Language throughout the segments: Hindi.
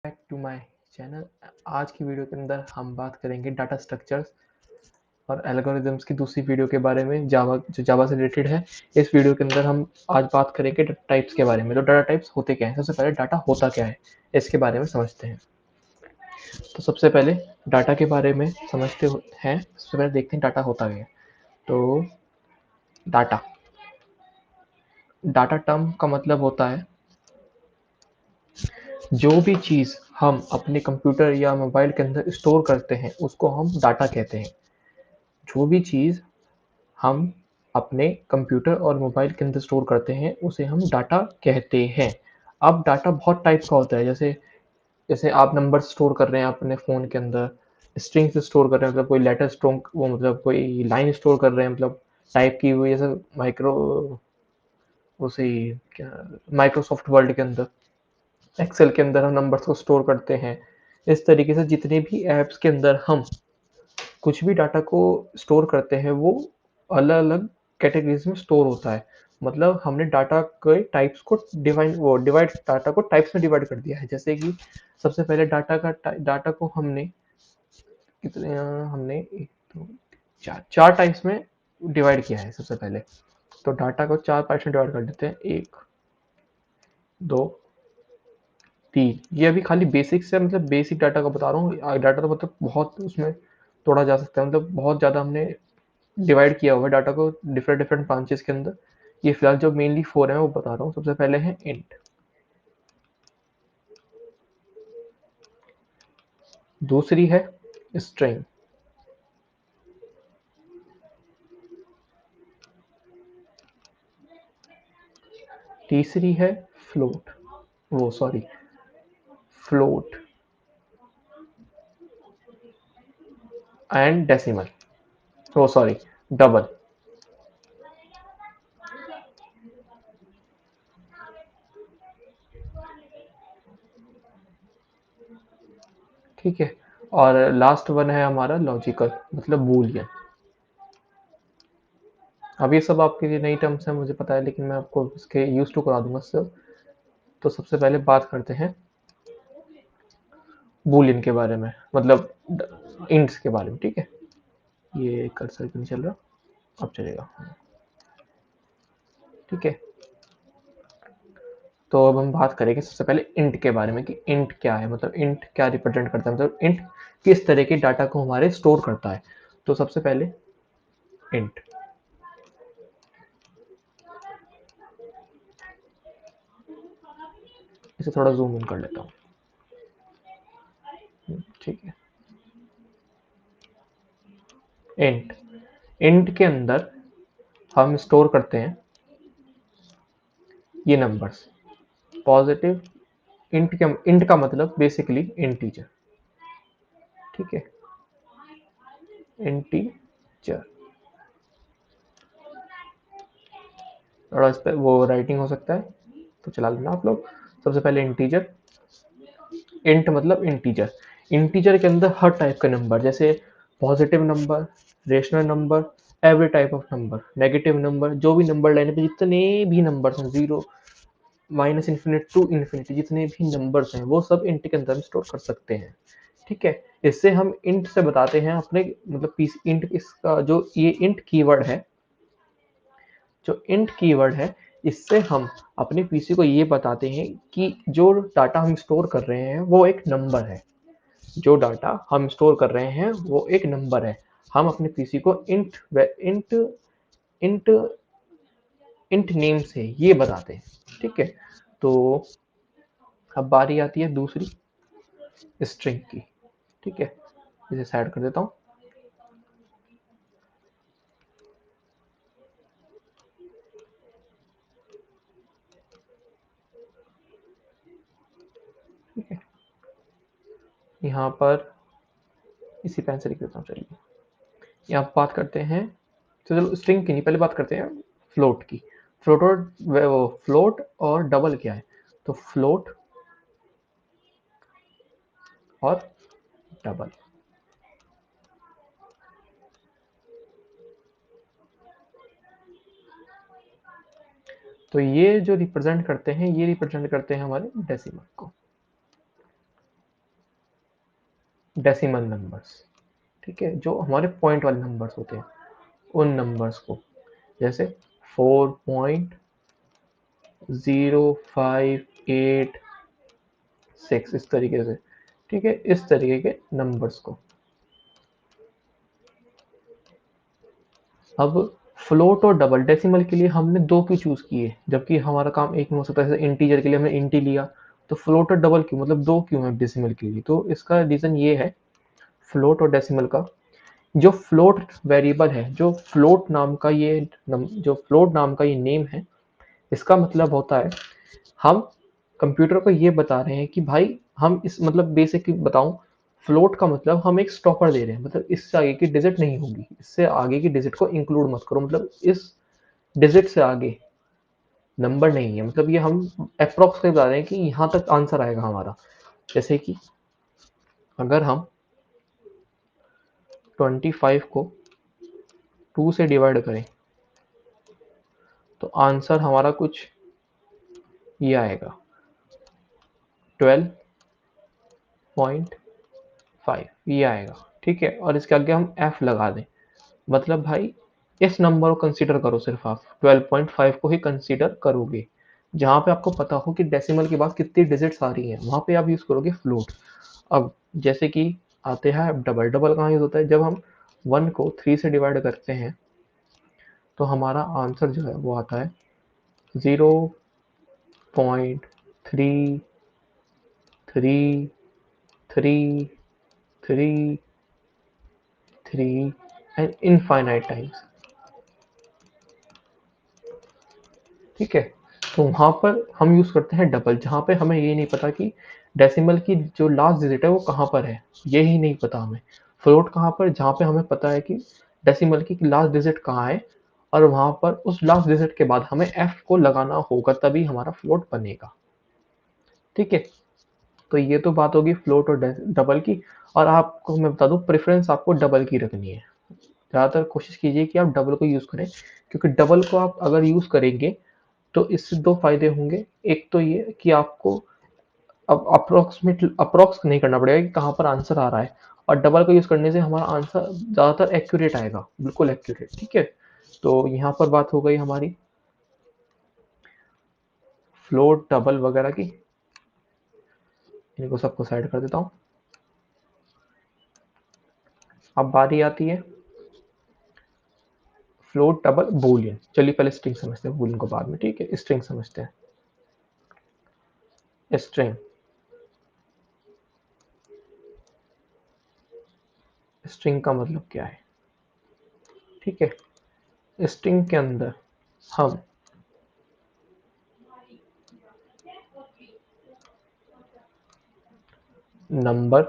Back to my channel. आज की वीडियो के अंदर हम बात करेंगे डाटा स्ट्रक्चर्स और एल्गोरिदम्स की दूसरी वीडियो के बारे में, जावा से रिलेटेड है। इस वीडियो के अंदर हम आज बात करेंगे डाटा टाइप्स के बारे में। तो डाटा टाइप्स होते क्या हैं? सबसे पहले डाटा होता क्या है इसके बारे में समझते हैं। तो सबसे पहले डाटा के बारे में समझते हैं। सबसे पहले देखते हैं डाटा होता क्या है। तो डाटा डाटा टर्म का मतलब होता है जो भी चीज़ हम अपने कंप्यूटर या मोबाइल के अंदर स्टोर करते हैं उसको हम डाटा कहते हैं। जो भी चीज़ हम अपने कंप्यूटर और मोबाइल के अंदर स्टोर करते हैं उसे हम डाटा कहते हैं। अब डाटा बहुत टाइप का होता है। जैसे जैसे आप नंबर स्टोर कर रहे हैं अपने फ़ोन के अंदर, स्ट्रिंग्स स्टोर कर रहे हैं, मतलब कोई लेटर स्टोर, वो मतलब कोई लाइन स्टोर कर रहे हैं, मतलब टाइप की हुई, जैसे माइक्रो उसे क्या माइक्रोसॉफ्ट वर्ड के अंदर, एक्सेल के अंदर हम नंबर्स को स्टोर करते हैं। इस तरीके से जितने भी ऐप्स के अंदर हम कुछ भी डाटा को स्टोर करते हैं वो अलग अलग कैटेगरीज में स्टोर होता है। मतलब हमने डाटा के टाइप्स को डिवाइड डाटा को टाइप्स में डिवाइड कर दिया है। जैसे कि सबसे पहले डाटा को हमने कितने हमने एक दो चार चार टाइप्स में डिवाइड किया है। सबसे पहले तो डाटा को चार पार्ट्स में डिवाइड कर देते हैं। एक, दो, तीन। ये अभी खाली बेसिक्स है, मतलब बेसिक डाटा का बता रहा हूँ। डाटा तो मतलब बहुत उसमें तोड़ा जा सकता है, मतलब बहुत ज़्यादा हमने डिवाइड किया हुआ है डाटा को डिफरेंट डिफरेंट ब्रांचेस के अंदर। ये फिलहाल जो मेनली फोर है वो बता रहा हूँ। सबसे पहले है इंट, दूसरी है स्ट्रिंग, तीसरी है फ्लोट, वो सॉरी फ्लोट एंड डेसिमल, वो सॉरी डबल। ठीक है। और लास्ट वन है हमारा लॉजिकल, मतलब बूलियन। अब ये सब आपके लिए नई टर्म्स हैं मुझे पता है, लेकिन मैं आपको इसके यूज टू करा दूंगा सब। तो सबसे पहले बात करते हैं बूलियन के बारे में, मतलब इंट्स के बारे में। ठीक है, ये कर्सर क्यों नहीं चल रहा? अब चलेगा। ठीक है, तो अब हम बात करेंगे सबसे पहले इंट के बारे में कि इंट क्या है, मतलब इंट क्या रिप्रेजेंट करता है, मतलब इंट किस तरह के डाटा को हमारे स्टोर करता है। तो सबसे पहले इंट, इसे थोड़ा जूम इन कर लेता हूँ। ठीक है, इंट इंट के अंदर हम स्टोर करते हैं ये नंबर्स, पॉजिटिव। इंट का मतलब बेसिकली इंटीजर। ठीक है, इंटीजर। थोड़ा इस पर वो राइटिंग हो सकता है तो चला लेना आप लोग। सबसे पहले इंटीजर। इंट मतलब इंटीजर। इंटीजर के अंदर हर टाइप का नंबर, जैसे positive number, rational number, every type of number, negative number, जो भी नंबर लाइन पे जितने भी नंबर्स हैं, zero minus infinite to infinity, जितने भी नंबर्स हैं वो सब इंट के अंदर स्टोर कर सकते हैं। ठीक है, इससे हम इंट से बताते हैं अपने, मतलब पीस इंट, इसका जो ये इंट कीवर्ड है, जो इंट कीवर्ड है, इससे हम अपने पीसी को ये बताते हैं कि जो डाटा हम स्टोर कर रहे हैं वो एक नंबर है। जो डाटा हम स्टोर कर रहे हैं वो एक नंबर है। हम अपने पीसी को int int int int name से ये बताते हैं। ठीक है, तो अब बारी आती है दूसरी, स्ट्रिंग की। ठीक है, इसे साइड कर देता हूँ। ठीक है, यहाँ पर इसी पेन से लिख देता हूँ। चलिए, यहाँ बात करते हैं, तो चलो स्ट्रिंग की नहीं, पहले बात करते हैं फ्लोट की। फ्लोट और फ्लोट और डबल क्या है? तो फ्लोट और डबल, तो ये जो रिप्रेजेंट करते हैं, ये रिप्रेजेंट करते हैं हमारे डेसिमल को। डेसिमल नंबर्स, ठीक है, जो हमारे पॉइंट वाले नंबर्स होते हैं उन नंबर्स को, जैसे 4.0586 इस तरीके से, ठीक है, इस तरीके के नंबर्स को। अब फ्लोट और डबल डेसिमल के लिए हमने दो क्यों चूज किए, जबकि हमारा काम एक में हो सकता है। जैसे इंटीजर के लिए हमने इंटी लिया, तो फ्लोट और डबल क्यों, मतलब दो क्यों है डेसिमल के लिए? तो इसका रीजन ये है फ्लोट और डेसिमल का, जो फ्लोट वेरिएबल है, जो फ्लोट नाम का ये नेम है, इसका मतलब होता है हम कंप्यूटर को ये बता रहे हैं कि भाई हम इस, मतलब बेसिकली बताऊं, फ्लोट का मतलब हम एक स्टॉपर दे रहे हैं, मतलब इससे आगे की डिजिट नहीं होगी, इससे आगे की डिजिट को इंक्लूड मत करो, मतलब इस डिजिट से आगे नंबर नहीं है, मतलब ये हम अप्रोक्स बता रहे हैं कि यहाँ तक आंसर आएगा हमारा। जैसे कि अगर हम 25 को 2 से डिवाइड करें तो आंसर हमारा कुछ ये आएगा 12.5 ये आएगा, ठीक है। और इसके आगे हम f लगा दें, मतलब भाई इस नंबर को कंसीडर करो, सिर्फ आप 12.5 को ही कंसीडर करोगे। जहां पे आपको पता हो कि डेसिमल के बाद कितनी डिजिट्स आ रही हैं, वहां पे आप यूज करोगे फ्लोट। अब जैसे कि आते हैं डबल, डबल कहाँ यूज होता है, जब हम 1 को 3 से डिवाइड करते हैं तो हमारा आंसर जो है वो आता है 0.333333 एंड इनफाइनाइट टाइम्स, ठीक है। तो वहां पर हम यूज करते हैं डबल, जहां पे हमें ये नहीं पता कि डेसिमल की जो लास्ट डिजिट है वो कहाँ पर है, ये ही नहीं पता हमें। फ्लोट कहाँ पर, जहाँ पे हमें पता है कि डेसिमल की लास्ट डिजिट कहाँ है, और वहां पर उस लास्ट डिजिट के बाद हमें एफ को लगाना होगा, तभी हमारा फ्लोट बनेगा, ठीक है। तो ये तो बात होगी फ्लोट और डबल की। और आपको मैं बता दूं, प्रेफरेंस आपको डबल की रखनी है। ज़्यादातर कोशिश कीजिए कि आप डबल को यूज़ करें, क्योंकि डबल को आप अगर यूज़ करेंगे तो इससे दो फायदे होंगे। एक तो ये कि आपको अब अप्रोक्स नहीं करना पड़ेगा कि कहाँ पर आंसर आ रहा है, और डबल का यूज़ करने से हमारा आंसर ज़्यादातर एक्यूरेट आएगा, बिल्कुल एक्यूरेट, ठीक है। तो यहाँ पर बात हो गई हमारी फ्लोट डबल वगैरह की। इनको सबको साइड कर देता हूँ। अब बारी आती है फ्लोट डबल बूलियन। चलिए पहले स्ट्रिंग समझते हैं, बूलियन को बाद में, ठीक है। स्ट्रिंग समझते हैं। स्ट्रिंग, स्ट्रिंग का मतलब क्या है, ठीक है। स्ट्रिंग के अंदर हम नंबर,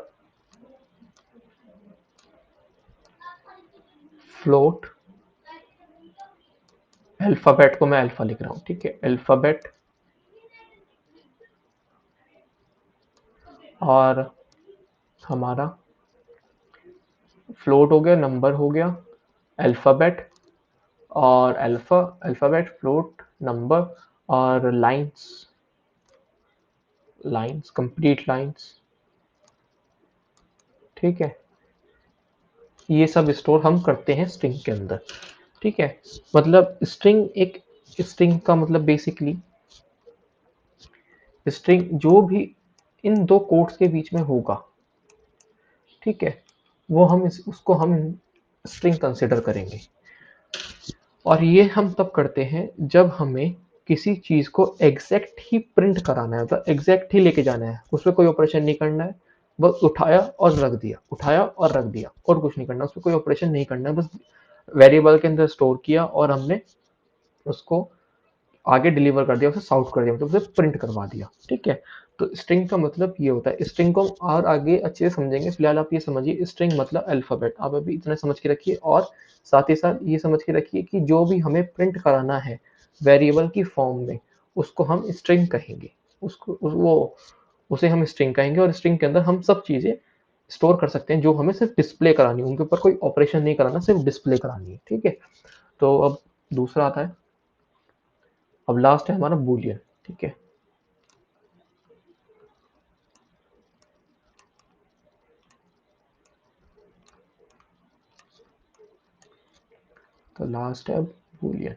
फ्लोट, अल्फाबेट को मैं अल्फा लिख रहा हूँ, ठीक है, अल्फाबेट, और हमारा फ्लोट हो गया, नंबर हो गया, अल्फाबेट और अल्फाबेट, फ्लोट, नंबर, और लाइंस, कंप्लीट लाइंस, ठीक है। ये सब स्टोर हम करते हैं स्ट्रिंग के अंदर, ठीक है। मतलब स्ट्रिंग का मतलब बेसिकली स्ट्रिंग जो भी इन दो कोट्स के बीच में होगा, ठीक है, वो उसको हम स्ट्रिंग कंसिडर करेंगे। और ये हम तब करते हैं जब हमें किसी चीज को एग्जैक्ट ही प्रिंट कराना है, मतलब एग्जैक्ट ही लेके जाना है, उसमें कोई ऑपरेशन नहीं करना है, बस उठाया और रख दिया, उठाया और रख दिया, और कुछ नहीं करना, उसमें कोई ऑपरेशन नहीं करना है, बस वेरिएबल के अंदर स्टोर किया और हमने उसको आगे डिलीवर कर दिया, उसे साउट कर दिया, मतलब उसे प्रिंट करवा दिया, ठीक है। तो स्ट्रिंग का मतलब ये होता है। स्ट्रिंग को हम और आगे अच्छे से समझेंगे, फिलहाल आप ये समझिए स्ट्रिंग मतलब अल्फाबेट, आप अभी इतना समझ के रखिए। और साथ ही साथ ये समझ के रखिए कि जो भी हमें प्रिंट कराना है वेरिएबल की फॉर्म में, उसको हम स्ट्रिंग कहेंगे, उसको वो उसे हम स्ट्रिंग कहेंगे। और स्ट्रिंग के अंदर हम सब चीज़ें स्टोर कर सकते हैं जो हमें सिर्फ डिस्प्ले करानी है, उनके ऊपर कोई ऑपरेशन नहीं कराना, सिर्फ डिस्प्ले करानी है, ठीक है। तो अब दूसरा आता है, अब लास्ट है हमारा बूलियन, ठीक है। तो लास्ट है बूलियन।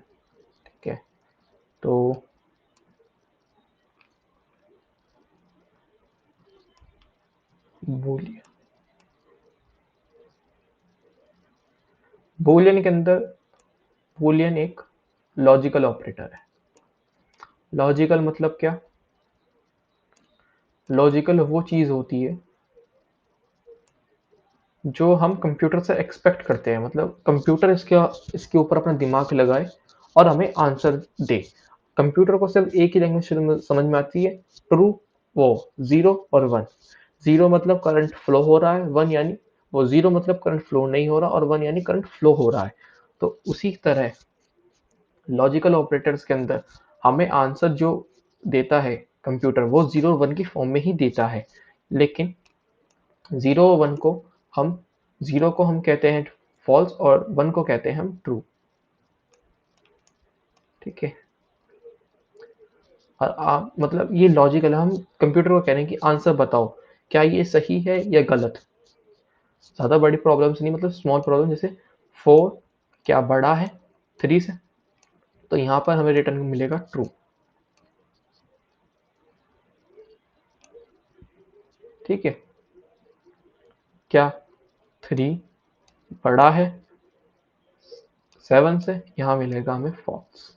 ठीक है, तो बूलियन बूलियन के अंदर बूलियन एक लॉजिकल ऑपरेटर है। लॉजिकल मतलब क्या? लॉजिकल वो चीज होती है जो हम कंप्यूटर से एक्सपेक्ट करते हैं, मतलब कंप्यूटर इसके ऊपर अपना दिमाग लगाए और हमें आंसर दे। कंप्यूटर को सिर्फ एक ही लैंग्वेज समझ में आती है, ट्रू, वो जीरो और वन। जीरो मतलब करंट फ्लो हो रहा है, वन यानी वो जीरो मतलब करंट फ्लो नहीं हो रहा, और वन यानी करंट फ्लो हो रहा है। तो उसी तरह लॉजिकल ऑपरेटर्स के अंदर हमें आंसर जो देता है कंप्यूटर, वो जीरो वन की फॉर्म में ही देता है। लेकिन जीरो वन को हम जीरो को हम कहते हैं फॉल्स और वन को कहते हैं हम ट्रू। ठीक है, और आप मतलब ये लॉजिकल, हम कंप्यूटर को कह रहे हैं कि आंसर बताओ, क्या ये सही है या गलत। ज़्यादा बड़ी प्रॉब्लम्स नहीं, मतलब स्मॉल प्रॉब्लम, जैसे 4 क्या बड़ा है 3 से, तो यहाँ पर हमें रिटर्न मिलेगा ट्रू। ठीक है, क्या 3 बड़ा है 7 से, यहाँ मिलेगा हमें फॉल्स।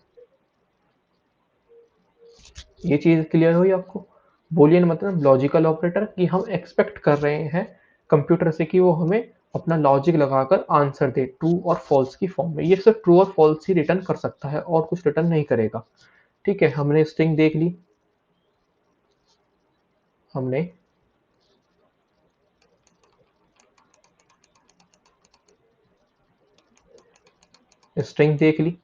ये चीज़ क्लियर हुई आपको? बूलियन मतलब लॉजिकल ऑपरेटर, कि हम एक्सपेक्ट कर रहे हैं कंप्यूटर से कि वो हमें अपना लॉजिक लगाकर आंसर दे ट्रू और फॉल्स की फॉर्म में। ये सिर्फ ट्रू और फॉल्स ही रिटर्न कर सकता है और कुछ रिटर्न नहीं करेगा। ठीक है, हमने स्ट्रिंग देख ली, हमने स्ट्रिंग देख ली।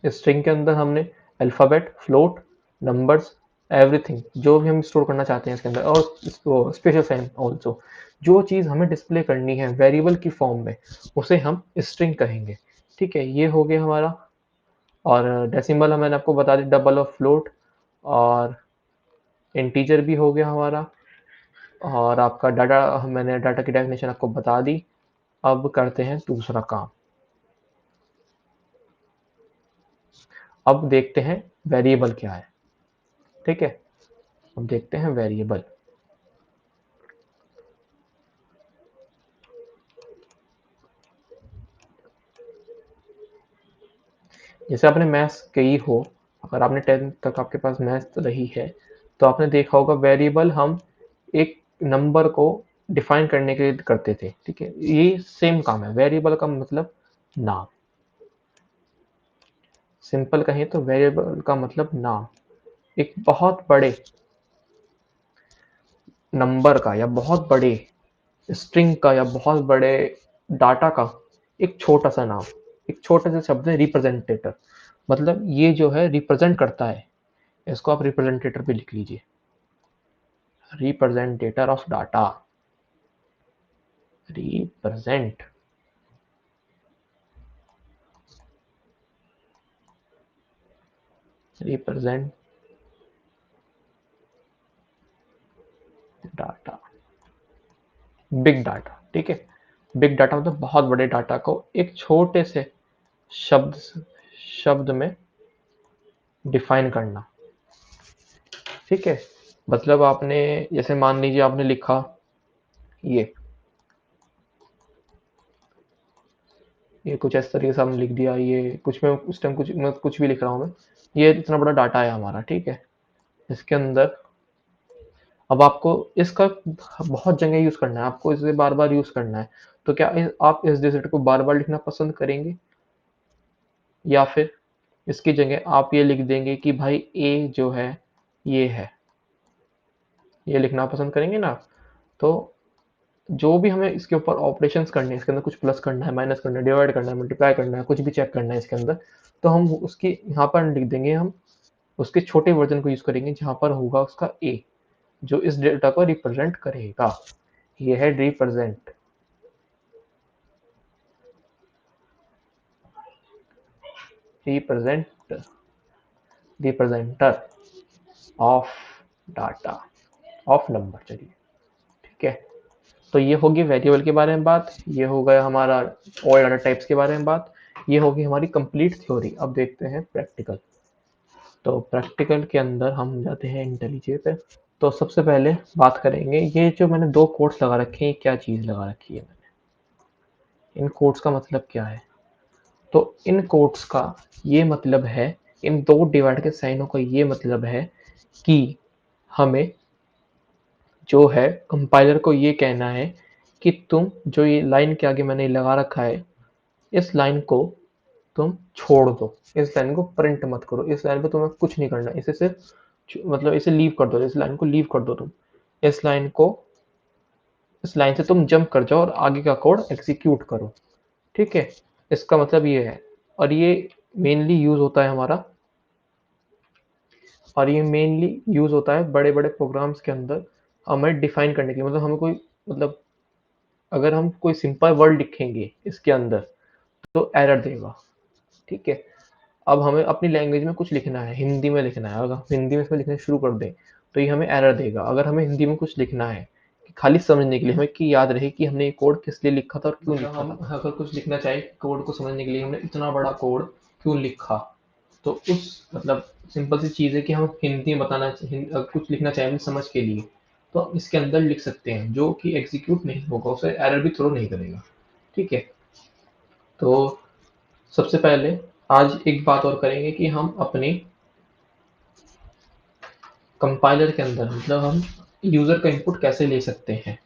स्ट्रिंग के अंदर हमने अल्फ़ाबेट, फ्लोट, नंबर्स, एवरीथिंग जो भी हम स्टोर करना चाहते हैं इसके अंदर, और स्पेशल साइन ऑल्सो, जो चीज़ हमें डिस्प्ले करनी है वेरिएबल की फॉर्म में, उसे हम स्ट्रिंग कहेंगे। ठीक है, ये हो गया हमारा। और डेसिमल मैंने आपको बता दी, डबल और फ्लोट, और इंटीजर भी हो गया हमारा। और आपका डाटा, मैंने डाटा की डेफिनेशन आपको बता दी। अब करते हैं दूसरा काम। अब देखते हैं वेरिएबल क्या है। ठीक है, अब देखते हैं वेरिएबल। जैसे आपने मैथ्स की हो, अगर आपने 10th तक आपके पास मैथ्स रही है, तो आपने देखा होगा वेरिएबल हम एक नंबर को डिफाइन करने के लिए करते थे। ठीक है, ये सेम काम है। वेरिएबल का मतलब नाम, सिंपल कहें तो वेरिएबल का मतलब नाम। एक बहुत बड़े नंबर का या बहुत बड़े स्ट्रिंग का या बहुत बड़े डाटा का एक छोटा सा नाम, एक छोटा सा शब्द है रिप्रेजेंटेटर। मतलब ये जो है रिप्रेजेंट करता है, इसको आप रिप्रेजेंटेटर पे लिख लीजिए, representator of data, represent represent data, big data. ठीक है, बिग डाटा मतलब बहुत बड़े डाटा को एक छोटे से शब्द शब्द में डिफाइन करना। ठीक है, मतलब आपने, जैसे मान लीजिए आपने लिखा ये ये कुछ इस तरीके से हमने लिख दिया, ये कुछ मैं उस टाइम कुछ भी लिख रहा हूँ मैं, ये इतना बड़ा डाटा है हमारा। ठीक है, इसके अंदर अब आपको इसका बहुत जगह यूज करना है, आपको इसे बार बार यूज करना है। तो क्या आप इस डिजिट को बार बार लिखना पसंद करेंगे, या फिर इसकी जगह आप ये लिख देंगे कि भाई ए जो है ये है, ये लिखना पसंद करेंगे ना? तो जो भी हमें इसके ऊपर ऑपरेशंस करने हैं, इसके अंदर कुछ प्लस करना है, माइनस करना है, डिवाइड करना है, मल्टीप्लाई करना है, कुछ भी चेक करना है इसके अंदर, तो हम उसकी यहाँ पर लिख देंगे, हम उसके छोटे वर्जन को यूज करेंगे जहाँ पर होगा उसका ए, जो इस डेटा को रिप्रेजेंट करेगा। ये है represent representer of data, of number. चलिए, ठीक है, तो ये होगी वेरिएबल के बारे में बात, ये हो गया हमारा ऑल डाटा टाइप्स के बारे में बात, ये होगी हमारी कंप्लीट थ्योरी। अब देखते हैं प्रैक्टिकल। तो प्रैक्टिकल के अंदर हम जाते हैं इंटेलिजे पे। तो सबसे पहले बात करेंगे, ये जो मैंने दो कोट्स लगा रखे हैं, क्या चीज़ लगा रखी है मैंने, इन कोट्स का मतलब क्या है? तो इन कोट्स का ये मतलब है, इन दो डिवाइड के साइनों का ये मतलब है कि हमें जो है कंपाइलर को ये कहना है कि तुम जो ये लाइन के आगे मैंने लगा रखा है, इस लाइन को तुम छोड़ दो, इस लाइन को प्रिंट मत करो, इस लाइन पे तुम्हें कुछ नहीं करना, इसे सिर्फ मतलब इसे लीव कर दो, इस लाइन को लीव कर दो तुम, इस लाइन को, इस लाइन से तुम जंप कर जाओ और आगे का कोड एग्जीक्यूट करो। ठीक है, इसका मतलब ये है। और ये मेनली यूज होता है हमारा, और ये मेनली यूज होता है बड़े बड़े प्रोग्राम्स के अंदर हमें डिफाइन करने के लिए, मतलब हमें कोई, मतलब अगर हम कोई सिंपल वर्ड लिखेंगे इसके अंदर तो एरर देगा। ठीक है, अब हमें अपनी लैंग्वेज में कुछ लिखना है, हिंदी में लिखना है, अगर हम हिंदी में इसमें लिखना शुरू कर दें तो ये हमें एरर देगा। अगर हमें हिंदी में कुछ लिखना है कि खाली समझने के लिए, हमें कि याद रहे कि हमने ये कोड किस लिए लिखा था और क्यों लिखा था। हम अगर कुछ लिखना चाहें कोड को समझने के लिए, हमने इतना बड़ा कोड क्यों लिखा, तो उस मतलब सिंपल सी चीज़ है कि हम हिंदी में बताना कुछ लिखना चाहें अपनी समझ के लिए, तो हम इसके अंदर लिख सकते हैं, जो कि एग्जीक्यूट नहीं होगा, उसे एरर भी थ्रो नहीं करेगा। ठीक है, तो सबसे पहले आज एक बात और करेंगे कि हम अपने कंपाइलर के अंदर, मतलब हम यूजर का इनपुट कैसे ले सकते हैं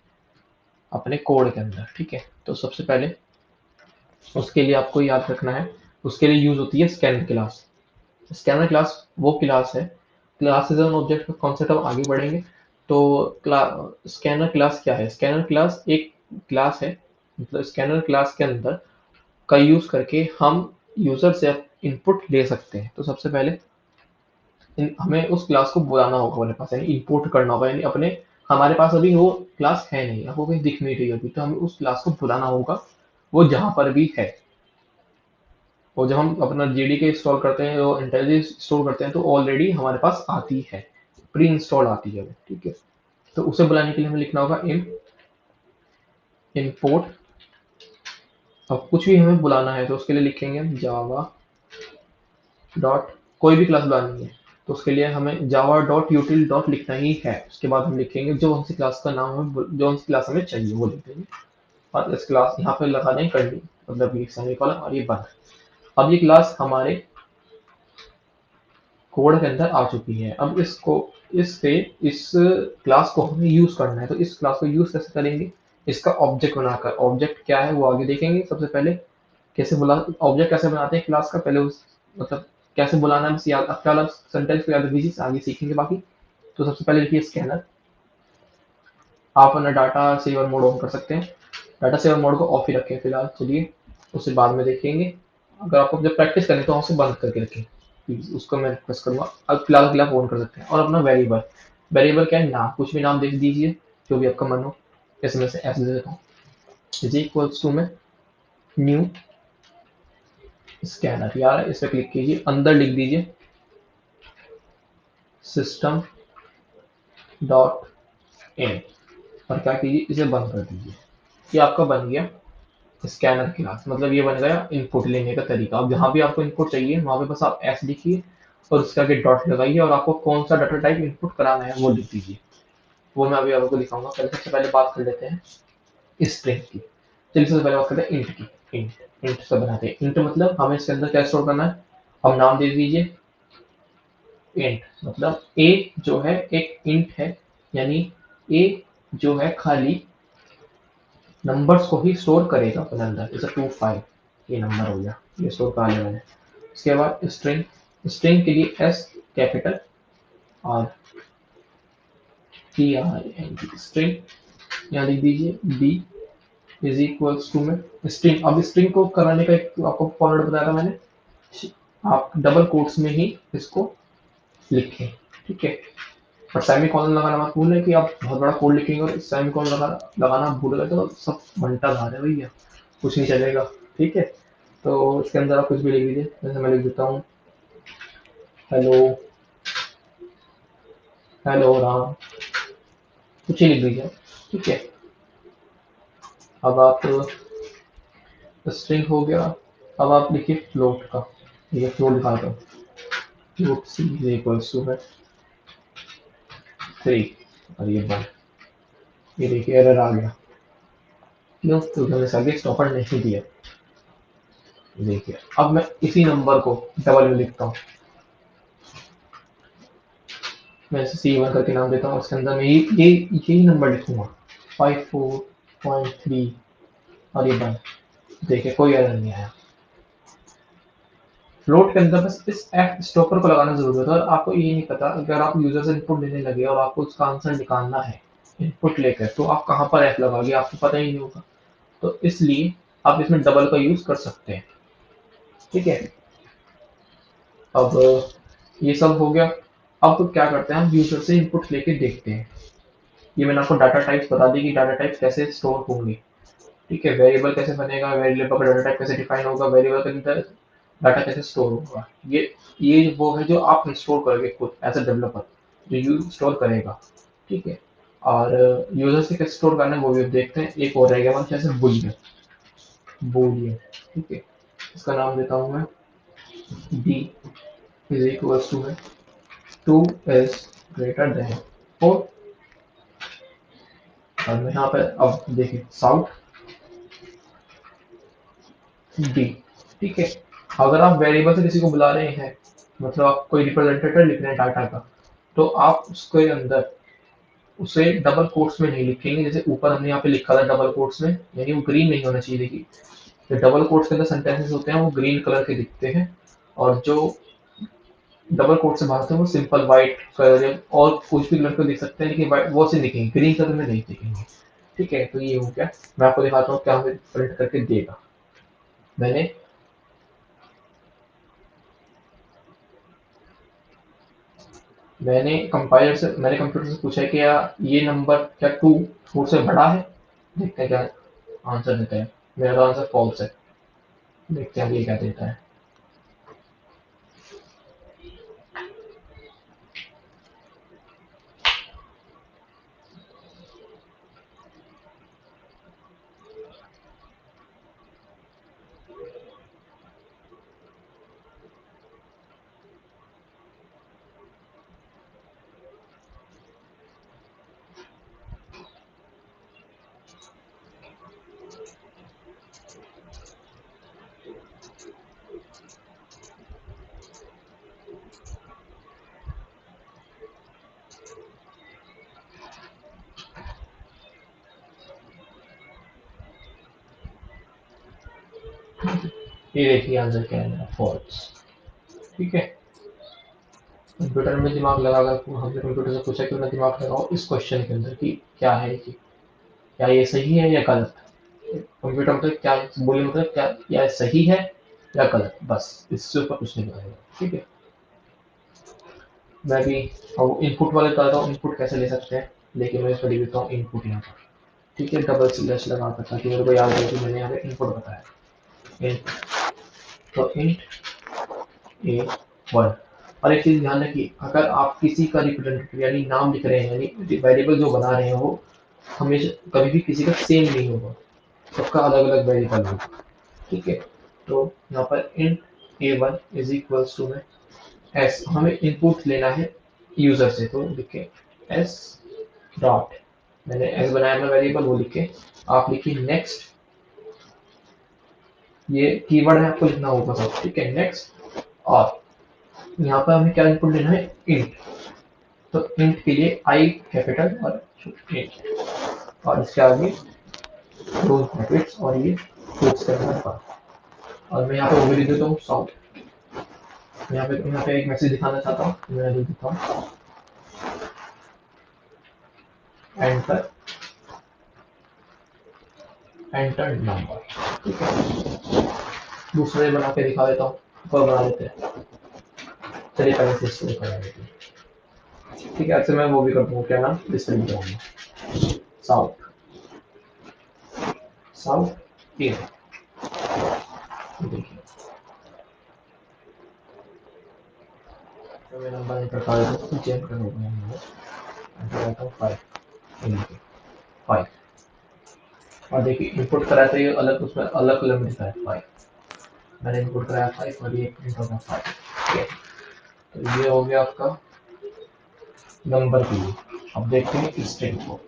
अपने कोड के अंदर। ठीक है, तो सबसे पहले उसके लिए आपको याद रखना है, उसके लिए यूज होती है स्कैनर क्लास। स्कैनर क्लास वो क्लास है, क्लासेस एंड ऑब्जेक्ट का कॉन्सेप्ट हम आगे बढ़ेंगे। तो स्कैनर क्लास क्या है? स्कैनर क्लास एक क्लास है, मतलब स्कैनर क्लास के अंदर का यूज करके हम यूजर से इनपुट ले सकते हैं। तो सबसे पहले हमें उस क्लास को बुलाना होगा अपने पास, यानी इंपोर्ट करना होगा, यानी अपने, हमारे पास अभी वो क्लास है नहीं, आपको कहीं दिख नहीं रही अभी, तो हमें उस क्लास को बुलाना होगा, वो जहाँ पर भी है। और जब हम अपना जेडीके इंस्टॉल करते हैं, वो इंटेलिजेंस इंस्टॉल करते हैं, तो ऑलरेडी हमारे पास आती है, प्री इंस्टॉल आती है वो। ठीक है, तो उसे बुलाने के लिए हमें लिखना होगा इम्पोर्ट। अब कुछ भी हमें बुलाना है तो उसके लिए लिखेंगे जावा डॉट, कोई भी क्लास बुलानी है तो उसके लिए हमें जावा डॉट यूटिल डॉट लिखना ही है। उसके बाद हम लिखेंगे जो हमसे क्लास का नाम है, जो हमसे क्लास हमें चाहिए वो लिख देंगे, और इस क्लास यहाँ पे लगा देंगे करली, मतलब ये सेमीकोलन और ये बंद। अब ये क्लास हमारे कोड के अंदर आ चुकी है। अब इसको, इससे इस क्लास को हमें यूज करना है, तो इस क्लास को यूज कैसे करेंगे? इसका ऑब्जेक्ट बनाकर, ऑब्जेक्ट क्या है वो आगे देखेंगे। सबसे पहले कैसे बुला, ऑब्जेक्ट कैसे बनाते हैं क्लास का, पहले उस मतलब कैसे बुलाना है, बस याद, आपका अलग सेंटेंस को याद रख दीजिए, आगे सीखेंगे बाकी। तो सबसे पहले लिखिए स्कैनर। आप अपना डाटा सेवर मोड ऑन कर सकते हैं, डाटा सेवर मोड को ऑफ ही रखें फिलहाल, चलिए उसे बाद में देखेंगे। अगर आपको जब प्रैक्टिस करें तो उसे बंद करके रखें प्लीज, उसको मैं रिक्वेस्ट करूंगा। अब फिलहाल आप ऑन कर सकते हैं। और अपना वेरिएबल, वेरिएबल क्या है, नाम, कुछ भी नाम दे दीजिए जो भी आपका मन हो। जैसे मैं से ऐसे दे देता हूँ, इज इक्वल्स टू में न्यू स्कैनर, यार इस पर क्लिक कीजिए, अंदर लिख दीजिए सिस्टम डॉट इन, और क्या कीजिए, इसे बंद कर दीजिए। ये आपका बन गया स्कैनर क्लास, मतलब ये बन गया इनपुट लेने का तरीका। अब जहाँ भी आपको इनपुट चाहिए वहाँ पे बस आप एस लिखिए और उसके आगे डॉट लगाइए, और आपको कौन सा डाटा टाइप इनपुट कराना है वो लिख दीजिए। वो मैं अभी आपको दिखाऊंगा। पहले सबसे पहले बात कर लेते हैं स्ट्रिंग की। चलिए सबसे पहले बात करते हैं इंट की। इंट से बनाते हैं। इंट मतलब हमें इसके अंदर क्या स्टोर करना है, हम नाम दे दीजिए इंट, मतलब ए जो है एक इंट है, यानी ए जो है खाली नंबर्स को ही स्टोर करेगा अपने अंदर, जैसे 2 5 ये नंबर हो गया, ये स्टोर कर लिया मैंने। उसके बाद स्ट्रिंग, स्ट्रिंग के लिए एस कैपिटल और T R N G string, यहाँ लिख दीजिए बी इज इक्वल्स टू में स्ट्रिंग। अब स्ट्रिंग को कराने का एक आपको फॉर्मेट बताया था मैंने, आप डबल कोट्स में ही इसको लिखें। ठीक है, और सेमीकोलन लगाना मत भूलें कि आप बहुत बड़ा कोड लिखेंगे और सेमीकोलन लगाना भूल गए तो सब घंटा बाहर है भैया, कुछ नहीं चलेगा। ठीक है, तो इसके अंदर आप कुछ भी लिख दीजिए, जैसे मैं लिख देता हूँ हेलो, हेलो राम, कुछ ही लिख दीजिए। ठीक है, अब आप स्ट्रिंग हो गया। अब आप लिखिए फ्लोट का, ये फ्लोट दिखाता हूँ। Float c is equals to है 3 और ये 1। ये देखिए एरर आ गया, क्यों? क्योंकि हमने आगे स्टॉपर नहीं दिया। देखिए अब मैं इसी नंबर को डबल में लिखता हूँ। मैं इसे C1 करके नाम देता हूँ, उसके अंदर मैं यही नंबर लिखूंगा 54.3 और ये 1। देखिए कोई एरर नहीं आया। फ्लोट के अंदर बस इस एफ स्टॉपर को लगाना जरूरी होता है, और आपको ये नहीं पता अगर आप यूजर से इनपुट लेने लगे और आपको उसका आंसर निकालना है इनपुट लेकर, तो आप कहाँ पर एफ लगाओगे आपको पता ही नहीं होगा। तो इसलिए आप इसमें डबल का यूज कर सकते हैं। ठीक है, अब ये सब हो गया। अब क्या करते हैं, हम यूजर से इनपुट लेके देखते हैं। ये मैंने आपको डाटा टाइप्स बता दी कि डाटा टाइप्स कैसे स्टोर होंगे। ठीक है, वेरिएबल कैसे बनेगा, वेरिएबल का डाटा टाइप कैसे डिफाइन होगा, वेरिएबल के अंदर डाटा कैसे स्टोर होगा। ये वो है जो आप स्टोर करोगे खुद एज अ डेवलपर, जो यू स्टोर करेगा। ठीक है, और यूजर से कैसे स्टोर करना है वो भी अब देखते हैं। एक और रह गया हमारे, जैसे बुलियन। बुलियन, ठीक है, इसका नाम देता हूँ मैं डी इज इक्वल्स टू है 2 इज ग्रेटर देन 4। और मैं यहाँ पे अब देखिए साउथ डी। ठीक है, अगर आप वेरिएबल से किसी को बुला रहे हैं, मतलब आप कोई रिप्रेजेंटेटिव लिख रहे हैं डाटा का, तो आप उसके अंदर उसे डबल कोट्स में नहीं लिखेंगे। जैसे ऊपर हमने यहाँ पे लिखा था डबल कोट्स में, यानी वो ग्रीन नहीं होना चाहिए। देखिए जो डबल कोट्स के अंदर सेंटेंसेस होते हैं वो ग्रीन कलर के दिखते हैं, और जो डबल कोट से बाहर थे वो सिंपल व्हाइट कलर और कुछ भी कलर को लिख सकते हैं, लेकिन वो से लिखेंगे, ग्रीन कलर में नहीं लिखेंगे। ठीक है, तो ये हो गया। मैं आपको दिखाता हूँ क्या हमें प्रिंट करके देगा। मैंने मैंने कंप्यूटर से पूछा है कि क्या ये नंबर क्या 2 4 से बड़ा है। देखते हैं क्या आंसर देता है। मेरा तो आंसर फॉल्स है। देखते हैं ये क्या देता है। ये देखिए आंसर क्या है, मेरा फॉल्स। ठीक है, कंप्यूटर में दिमाग लगाकर हमने कंप्यूटर से पूछा कि मैं दिमाग लगाओ इस क्वेश्चन के अंदर कि क्या है कि क्या ये सही है या गलत। कंप्यूटर मतलब क्या बोले, मतलब क्या या सही है या गलत, बस इससे ऊपर कुछ नहीं बताएगा। ठीक है, मैं भी अब इनपुट वाले करता हूँ, इनपुट कैसे ले सकते हैं। लेकिन मैं इसको लिख देता हूँ इनपुट यहाँ पर। ठीक है, डबल स्लैश लगा कर ताकि मेरे को याद रहे कि मैंने यहाँ पे इनपुट बताया। इंट, तो इंट A1। और एक चीज ध्यान रखिए, अगर आप किसी का रिप्रेजेंटेटिव यानी नाम लिख रहे हैं, यानी वेरिएबल जो बना रहे हैं वो हमेशा कभी भी किसी का सेम नहीं होगा, सबका अलग अलग वेरिएबल होगा। ठीक है, तो यहाँ पर int A1 is equals to में एस, हमें इनपुट लेना है यूजर से, तो लिखे एस डॉट, मैंने एस बनाया मैं वेरिएबल, वो लिखे। आप लिखिए नेक्स्ट, ये कीवर्ड है आपको लिखना होगा सब। ठीक है, नेक्स्ट। और यहाँ पर हमें क्या इनपुट लेना है, इंट। तो इंट के लिए आई कैपिटल और इंट, और इसके आगे क्लोज ब्रैकेट्स और ये कोट्स के अंदर पर। और मैं यहाँ पे वो भी लिख देता हूँ साउथ। यहाँ पे एक मैसेज दिखाना चाहता हूँ, मैं लिख देता हूँ एंटर, एंटर नंबर। ठीक है, दूसरे बना के दिखा देता हूँ, और बना लेते हैं। चलिए पहले से शुरू करा देते हैं। ठीक है, ऐसे मैं वो भी कर दूँगा, क्या नाम डिस्प्ले करूँगा, साउथ, साउथ ए। देखिए तो मैं नंबर एंटर कर देता हूँ, चेंज कर दूँगा मैं, एंटर करता हूँ 5, 5। और देखिए इनपुट कराया तो ये अलग, उसमें अलग कलर में दिखा है 5, मैंने इनपुट कराया 5 और ये प्रिंट होगा 5। ठीक है, तो ये हो गया आपका नंबर के लिए। अब देखते हैं स्ट्रिंग को।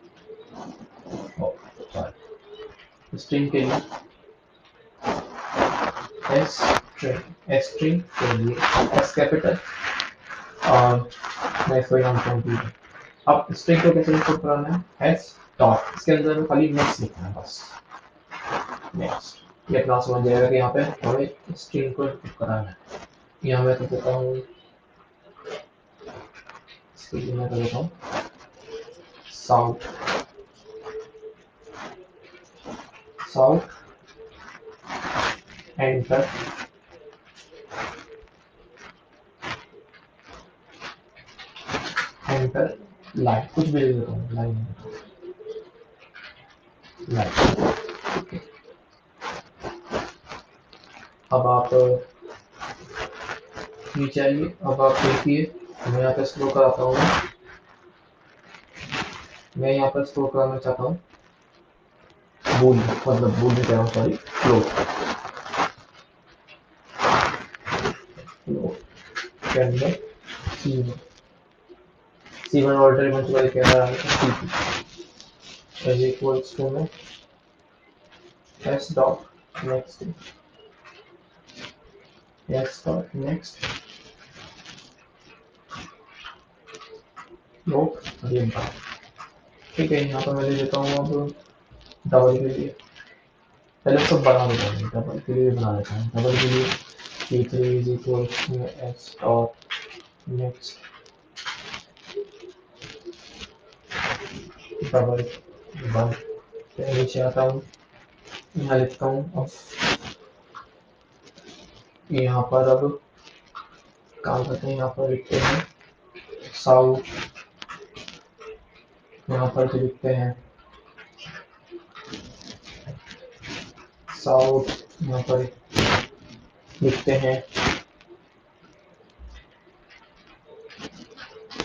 स्ट्रिंग के लिए एस स्ट्रिंग के लिए एस कैपिटल और मैं इसको नाम दूंगा। अब स्ट्रिंग को कैसे इनपुट कराना है, एस डॉट, इसके अंदर खाली नेक्स्ट लिखना है बस, नेक्स्ट। ये अपना समझ जाएगा कि यहाँ पे हमें स्ट्रिंग को इनपुट कराना है। यहाँ मैं कर देता हूँ, इसके लिए मैं कर देता हूँ south, south enter, enter line, कुछ भी लिख देता हूँ, लाइन, लाइन। अब आप नीचे आइए, अब आप देखिए मैं यहाँ पे स्क्रॉल कराता हूँ, मैं यहाँ पर स्टोर कराना चाहता हूँ बूल, मतलब बूल नहीं कह रहा हूँ, सॉरी, फ्लोट, फ्लोट के अंदर C1 ऑर्डर मल्टीप्लाई कह रहा है C2 is equals to में s dot next, s dot next float ये बात। ठीक है, यहाँ पर मैं ले लेता हूँ अब डबल के लिए, पहले सब बना देता हूँ, डबल के लिए बना लेता हूँ, डबल के लिए C3 is equals to s dot next double 1। नीचे आता हूँ, यहाँ लिखता हूँ, अब यहाँ पर अब काम करते हैं, यहाँ पर लिखते हैं साउथ, यहाँ पर जो लिखते हैं साउथ, यहाँ पर लिखते हैं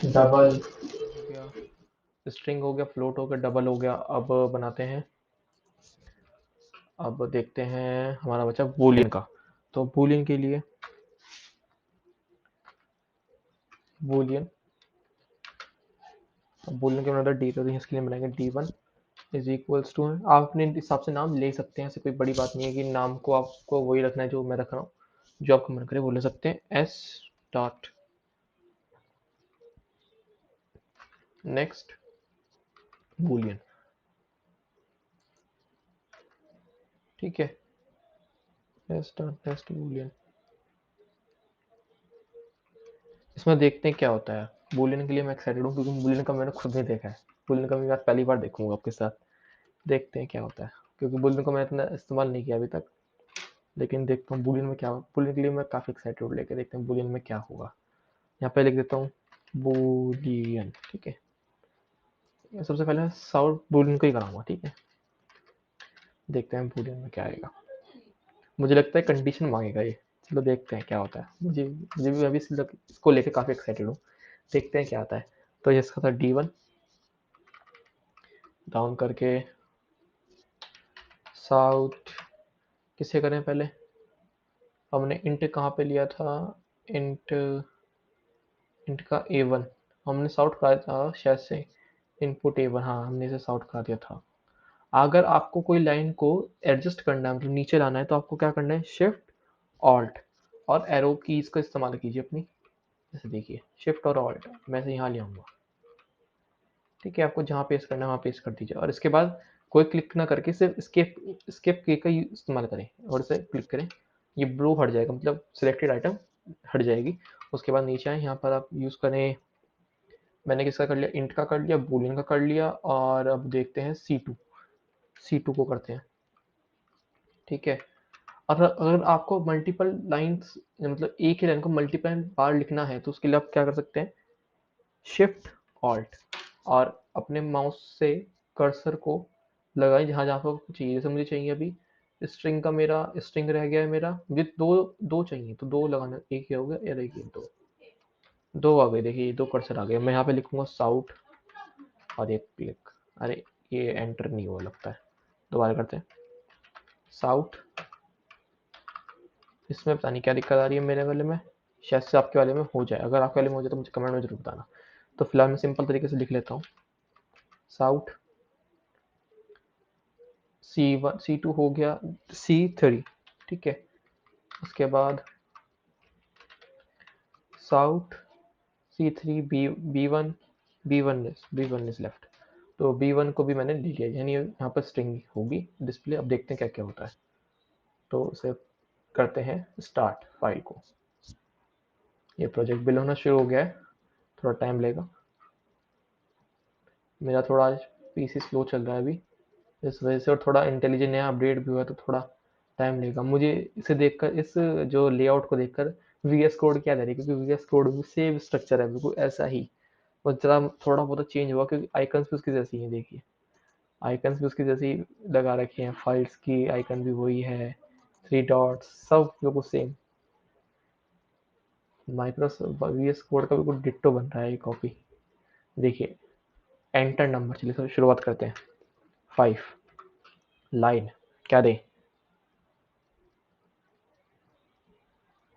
डबल, हो गया स्ट्रिंग, हो गया फ्लोट, हो गया डबल, हो गया। अब बनाते हैं, अब देखते हैं हमारा बचा बूलियन का। तो बूलियन के लिए बूलियन, बूलियन के अंदर डी, तो इसके लिए बनाएंगे D1 इज इक्वल्स टू, आप अपने हिसाब से नाम ले सकते हैं, ऐसे कोई बड़ी बात नहीं है कि नाम को आपको वही रखना है जो मैं रख रहा हूँ, जो आपको मन करे वो ले सकते हैं। एस डॉट नेक्स्ट बूलियन, ठीक है, एस डॉट नेक्स्ट बूलियन। इसमें देखते हैं क्या होता है। बूलियन के लिए मैं एक्साइटेड हूँ क्योंकि बूलियन का मैंने खुद नहीं देखा है, बूलियन का मैं आज पहली बार देखूंगा आपके साथ, देखते हैं क्या होता है, क्योंकि बूलियन को मैंने इतना इस्तेमाल नहीं किया अभी तक, लेकिन देखता हूँ बूलियन में क्या, बूलियन के लिए मैं काफ़ी एक्साइटेड हूँ, लेके देखते हैं बूलियन में क्या होगा। यहाँ पे लिख देता हूँ बूलियन, ठीक है, सबसे पहले साउथ बूलियन को ही कराऊंगा, ठीक है, देखते हैं बूलियन में क्या आएगा। मुझे लगता है कंडीशन मांगेगा ये, चलो देखते हैं क्या होता है, मुझे भी अभी इसको लेके काफ़ी एक्साइटेड हूँ, देखते हैं क्या आता है। तो ये इसका था D1, डाउन करके साउथ किसे करें पहले, हमने इंट कहाँ पे लिया था, इंट, इंट का A1 हमने साउथ करा था शायद से, इनपुट A1, हाँ हमने इसे साउथ करा दिया था। अगर आपको कोई लाइन को एडजस्ट करना है, मतलब नीचे लाना है, तो आपको क्या करना है, शिफ्ट ऑल्ट और एरो कीज का इस्तेमाल कीजिए अपनी, जैसे देखिए शिफ्ट और ऑल्ट, मैं से यहाँ ले आऊँगा, ठीक है, आपको जहाँ पेस्ट करना है वहाँ पेस्ट कर दीजिए, और इसके बाद कोई क्लिक ना करके सिर्फ स्केप, स्केप की का इस्तेमाल करें और इसे क्लिक करें, ये ब्लू हट जाएगा, मतलब सिलेक्टेड आइटम हट जाएगी। उसके बाद नीचे आए, यहाँ पर आप यूज़ करें, मैंने किसका कर लिया, इंट का कर लिया, बूलियन का कर लिया, और अब देखते हैं C2 को करते हैं, ठीक है। अगर आपको मल्टीपल लाइंस, मतलब एक ही लाइन को मल्टीपल बार लिखना है, तो उसके लिए आप क्या कर सकते हैं, शिफ्ट ऑल्ट और अपने माउस से कर्सर को लगाएं जहाँ जहाँ पर चाहिए, जैसे मुझे चाहिए अभी स्ट्रिंग का, मेरा स्ट्रिंग रह गया है मेरा विद दो, दो चाहिए तो दो लगाना, एक ही हो गया, या देखिए दो, दो आ गए, देखिए दो कर्सर आ गए। मैं यहाँ पे लिखूंगा साउथ और एक क्लिक, अरे ये एंटर नहीं हुआ लगता है, दोबारा करते हैं। साउथ, इसमें पता नहीं क्या दिक्कत आ रही है मेरे वाले में, शायद से आपके वाले में हो जाए। अगर आपके वाले में हो जाए तो मुझे कमेंट में जरूर बताना। तो फिलहाल मैं सिंपल तरीके से लिख लेता हूँ, साउथ C1 C2 हो गया, C3, ठीक है। उसके बाद south C3 B1, B1 is left. तो B1 को भी मैंने ले लिया, यानी यहाँ पर स्ट्रिंग होगी डिस्प्ले। अब देखते हैं क्या क्या होता है। तो उसे करते हैं स्टार्ट फाइल को। ये प्रोजेक्ट बिल होना शुरू हो गया है, थोड़ा टाइम लेगा। मेरा थोड़ा आज पीसी स्लो चल रहा है अभी इस वजह से, और थोड़ा इंटेलिजेंट नया अपडेट भी हुआ तो थोड़ा टाइम लेगा। मुझे इसे देखकर, इस जो लेआउट को देखकर VS कोड क्या दे रही है, क्योंकि VS कोड में सेम स्ट्रक्चर है बिल्कुल ऐसा ही, और जरा थोड़ा बहुत चेंज हुआ क्योंकि आइकन्स भी उसकी जैसी हैं। देखिए आइकन्स भी उसकी जैसी लगा रखी हैं, फाइल्स की आइकन भी वही है, 3 डॉट्स सब बिल्कुल सेम। माइक्रोसॉफ्ट VS कोड का बिल्कुल डिट्टो बन रहा है ये कॉपी। देखिए एंटर नंबर, चलिए तो शुरुआत करते हैं। 5 लाइन क्या दें,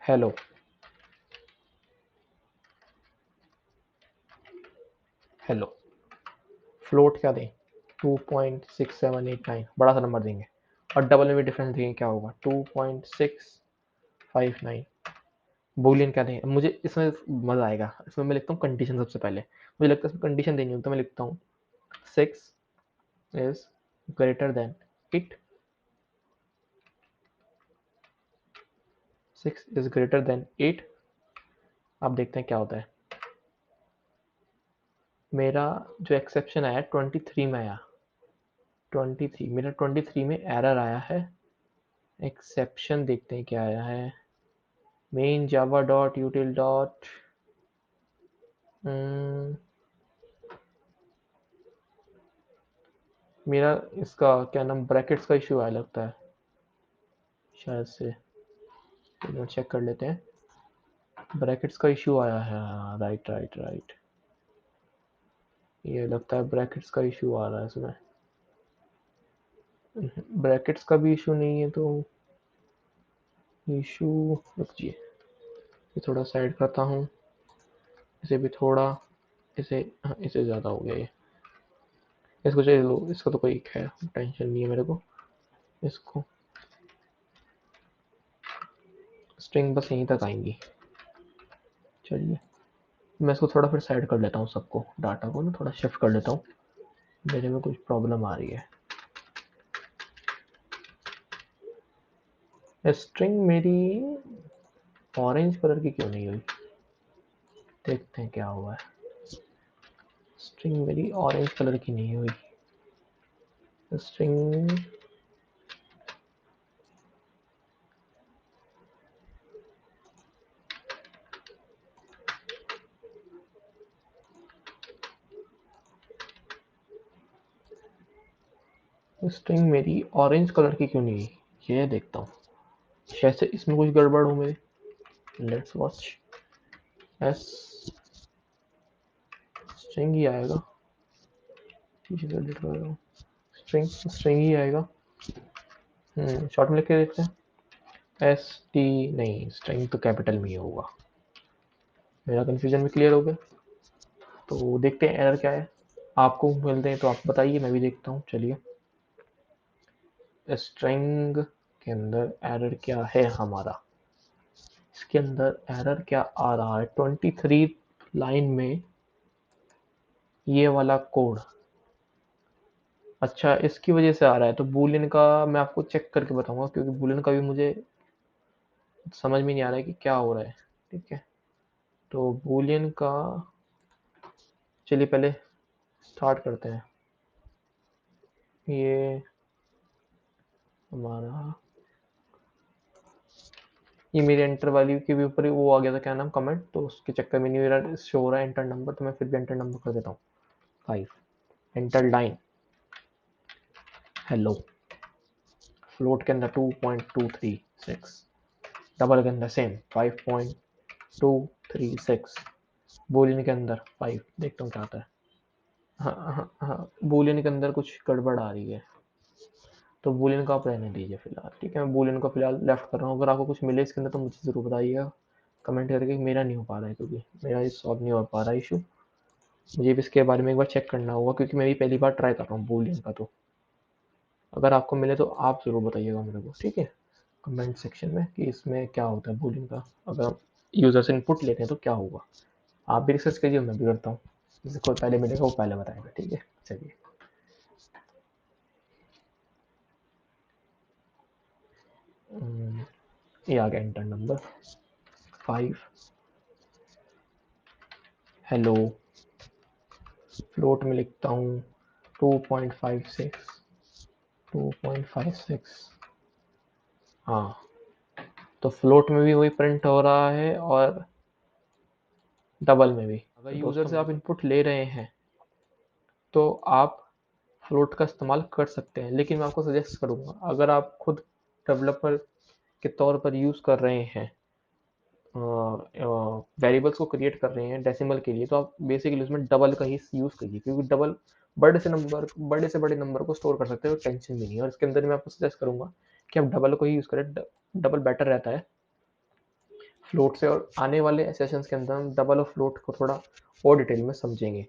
हेलो, हेलो। फ्लोट क्या दें, 2.6789, बड़ा सा नंबर देंगे, और डबल में भी डिफरेंस देंगे क्या होगा, 2.659। बूलियन क्या दें, मुझे इसमें मजा आएगा, इसमें मैं लिखता हूँ कंडीशन सबसे पहले। मुझे लगता है इसमें कंडीशन देनी होगी, तो मैं लिखता हूँ 6 is greater than 8, 6 is greater than 8। अब देखते हैं क्या होता है। मेरा जो एक्सेप्शन आया 23 में आया, 23 मेरा 23 में एरर आया है। एक्सेप्शन देखते हैं क्या आया है। मेन जावा डॉट यूटिल डॉट, मेरा इसका क्या नाम, ब्रैकेट्स का इशू आया लगता है शायद से, चेक कर लेते हैं। ब्रैकेट्स का इशू आया है, राइट राइट राइट, ये लगता है ब्रैकेट्स का इशू आ रहा है इसमें। ब्रैकेट्स का भी इशू नहीं है तो इशू, रुकिए ये थोड़ा साइड करता हूँ, इसे भी थोड़ा, इसे हाँ, इसे ज़्यादा हो गया ये, इसको चलिए लो, इसका तो कोई खैर टेंशन नहीं है मेरे को। इसको स्ट्रिंग बस यहीं तक आएंगी, चलिए मैं इसको थोड़ा फिर साइड कर लेता हूँ, सबको डाटा को ना थोड़ा शिफ्ट कर लेता हूँ, मेरे में कुछ प्रॉब्लम आ रही है। स्ट्रिंग मेरी ऑरेंज कलर की क्यों नहीं हुई, देखते हैं क्या हुआ है। स्ट्रिंग मेरी ऑरेंज कलर की नहीं हुई, स्ट्रिंग स्ट्रिंग मेरी ऑरेंज कलर की क्यों नहीं हुई, ये देखता हूँ, शायद से इसमें कुछ गड़बड़ हो मेरी। लेट्स वॉच, एस स्ट्रिंग ही आएगा, एडिट कर रहा हूँ, स्ट्रिंग स्ट्रिंग ही आएगा। शॉर्ट में लिख के देखते हैं, ST नहीं, स्ट्रिंग तो कैपिटल में ही होगा। मेरा कन्फ्यूजन भी क्लियर हो गया, तो देखते हैं एरर क्या है। आपको मिलते हैं तो आप बताइए, मैं भी देखता हूँ। चलिए स्ट्रिंग के अंदर एरर क्या है हमारा, इसके अंदर एरर क्या आ रहा है 23 लाइन में, ये वाला कोड। अच्छा इसकी वजह से आ रहा है, तो बूलियन का मैं आपको चेक करके बताऊंगा, क्योंकि बूलियन का भी मुझे समझ में नहीं आ रहा है कि क्या हो रहा है। ठीक है, तो बूलियन का चलिए पहले स्टार्ट करते हैं। ये हमारा, ये मेरे एंटर वाली के भी ऊपर वो आ गया था क्या नाम, कमेंट, तो उसके चक्कर में नहीं मेरा शो हो रहा है एंटर नंबर, तो मैं फिर भी एंटर नंबर कर देता हूँ 5। Enter line, hello. फ्लोट के अंदर 2.236, डबल के अंदर सेम 5.236, बूलियन के अंदर 5, देखता हूँ क्या आता है। हाँ हाँ हाँ, बूलियन के अंदर कुछ गड़बड़ आ रही है, तो बूलियन को आप रहने दीजिए फिलहाल, ठीक है। मैं बूलियन को फिलहाल लेफ्ट कर रहा हूँ। अगर आपको कुछ मिले इसके अंदर तो मुझे ज़रूर बताइएगा कमेंट करके। मेरा नहीं हो पा रहा है क्योंकि मेरा ये सॉल्व नहीं हो पा रहा है इशू। मुझे भी इसके बारे में एक बार चेक करना होगा क्योंकि मैं भी पहली बार ट्राई कर रहा हूँ बूलियन का। तो अगर आपको मिले तो आप ज़रूर बताइएगा मेरे को, ठीक है, कमेंट सेक्शन में कि इसमें क्या होता है बूलियन का। अगर हम यूज़र से इनपुट लेते हैं तो क्या होगा। आप भी रिसर्च कीजिए, मैं भी करता हूँ। जिसको पहले मिलेगा वो पहले बताएगा, ठीक है। चलिए, ये आ गया इंटर नंबर 5। हेलो, फ्लोट में लिखता हूँ 2.56। 2.56, हाँ। तो फ्लोट में भी वही प्रिंट हो रहा है और डबल में भी। अगर यूज़र से आप इनपुट ले रहे हैं तो आप फ्लोट का इस्तेमाल कर सकते हैं, लेकिन मैं आपको सजेस्ट करूँगा अगर आप खुद डेवलपर के तौर पर यूज़ कर रहे हैं, वेरिएबल्स को क्रिएट कर रहे हैं डेसिमल के लिए, तो आप बेसिकली उसमें डबल का ही यूज़ करिए क्योंकि डबल बड़े से बड़े नंबर को स्टोर कर सकते हो, टेंशन भी नहीं है। और इसके अंदर मैं आपको सजेस्ट करूँगा कि आप डबल को ही यूज़ करें। डबल बेटर रहता है फ्लोट से। और आने वाले सेशंस के अंदर हम डबल और फ्लोट को थोड़ा और डिटेल में समझेंगे।